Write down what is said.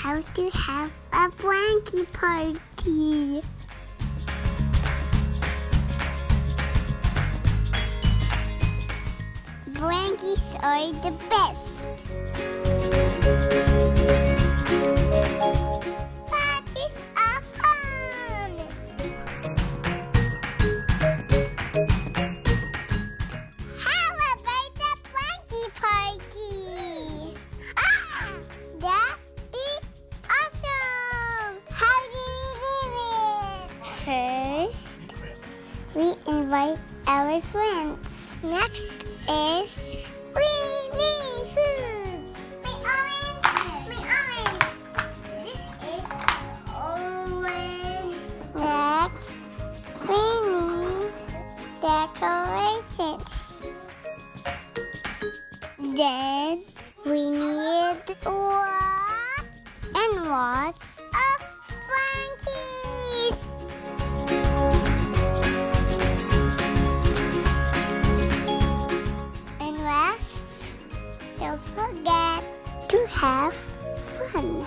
how to have a blanky party. Blankies are the best. Parties are fun. How about the blanky party? That'd be awesome. How do we do it? First, we invite our friends. Next is we need food. My orange. This is orange. Next, we need decorations. Then we need lots and lots of blankies. And last, don't forget to have fun.